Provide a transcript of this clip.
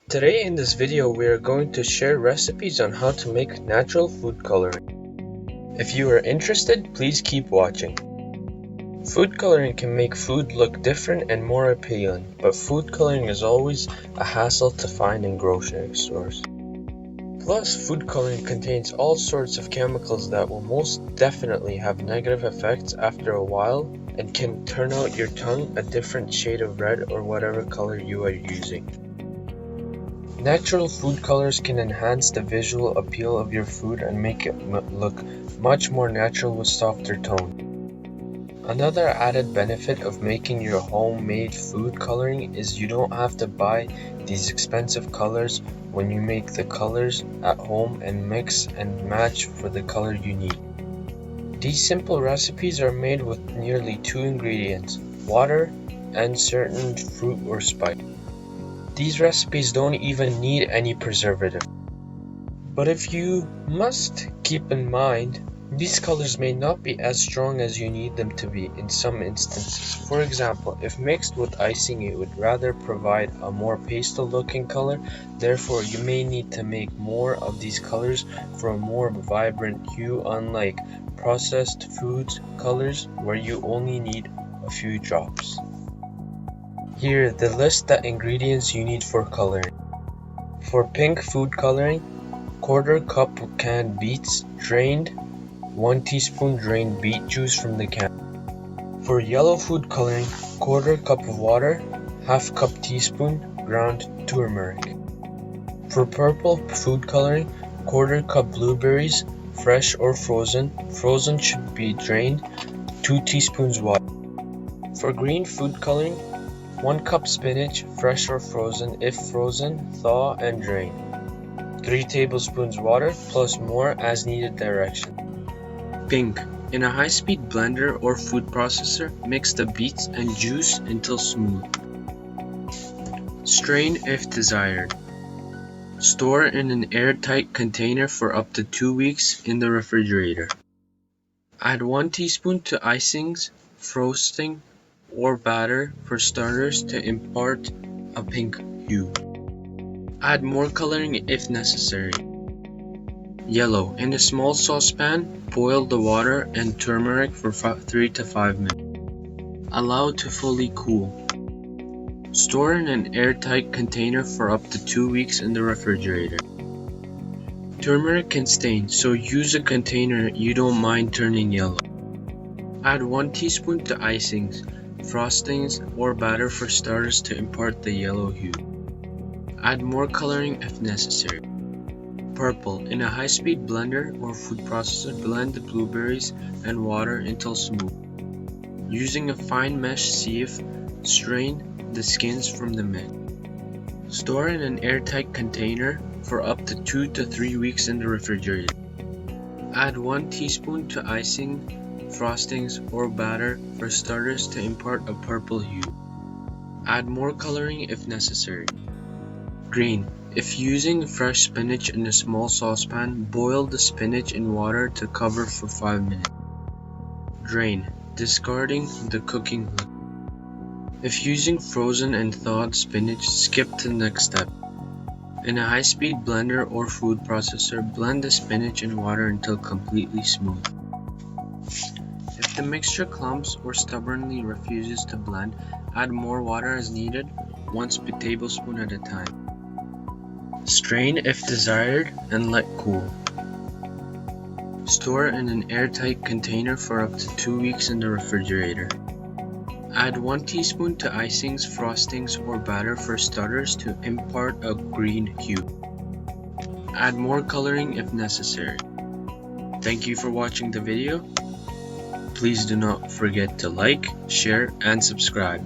Today in this video we are going to share recipes on how to make natural food coloring. If you are interested, please keep watching. Food coloring can make food look different and more appealing, but food coloring is always a hassle to find in grocery stores. Plus, food coloring contains all sorts of chemicals that will most definitely have negative effects after a while and can turn out your tongue a different shade of red or whatever color you are using. Natural food colors can enhance the visual appeal of your food and make it look much more natural with softer tone. Another added benefit of making your homemade food coloring is you don't have to buy these expensive colors when you make the colors at home and mix and match for the color you need. These simple recipes are made with nearly 2 ingredients, water and certain fruit or spice. These recipes don't even need any preservative. But if you must keep in mind, these colors may not be as strong as you need them to be in some instances. For example, if mixed with icing, it would rather provide a more pastel looking color. Therefore, you may need to make more of these colors for a more vibrant hue, unlike processed foods colors where you only need a few drops. Here, the list of ingredients you need for coloring. For pink food coloring, 1/4 cup of canned beets, drained, 1 teaspoon drained beet juice from the can. For yellow food coloring, 1/4 cup of water, 1/2 cup teaspoon ground turmeric. For purple food coloring, 1/4 cup blueberries, fresh or frozen. Frozen should be drained, 2 teaspoons water. For green food coloring, 1 cup spinach, fresh or frozen. If frozen, thaw and drain. 3 tablespoons water plus more as needed direction. Pink. In a high-speed blender or food processor, mix the beets and juice until smooth. Strain if desired. Store in an airtight container for up to 2 weeks in the refrigerator. Add 1 teaspoon to icings, frosting, or batter for starters to impart a pink hue. Add more coloring if necessary. Yellow. In a small saucepan, boil the water and turmeric for 3 to 5 minutes. Allow to fully cool. Store in an airtight container for up to 2 weeks in the refrigerator. Turmeric can stain, so use a container you don't mind turning yellow. Add 1 teaspoon to icings, frostings, or batter for starters to impart the yellow hue. Add more coloring if necessary. Purple. In a high-speed blender or food processor, blend the blueberries and water until smooth. Using a fine mesh sieve, strain the skins from the mix. Store in an airtight container for up to 2 to 3 weeks in the refrigerator. Add 1 teaspoon to icing, frostings, or batter for starters to impart a purple hue. Add more coloring if necessary. Green. If using fresh spinach in a small saucepan, boil the spinach in water to cover for 5 minutes. Drain, discarding the cooking liquid. If using frozen and thawed spinach, skip to the next step. In a high-speed blender or food processor, blend the spinach and water until completely smooth. If the mixture clumps or stubbornly refuses to blend, add more water as needed, 1 tablespoon at a time. Strain if desired and let cool. Store in an airtight container for up to 2 weeks in the refrigerator. Add 1 teaspoon to icings, frostings, or batter for starters to impart a green hue. Add more coloring if necessary. Thank you for watching the video. Please do not forget to like, share, and subscribe.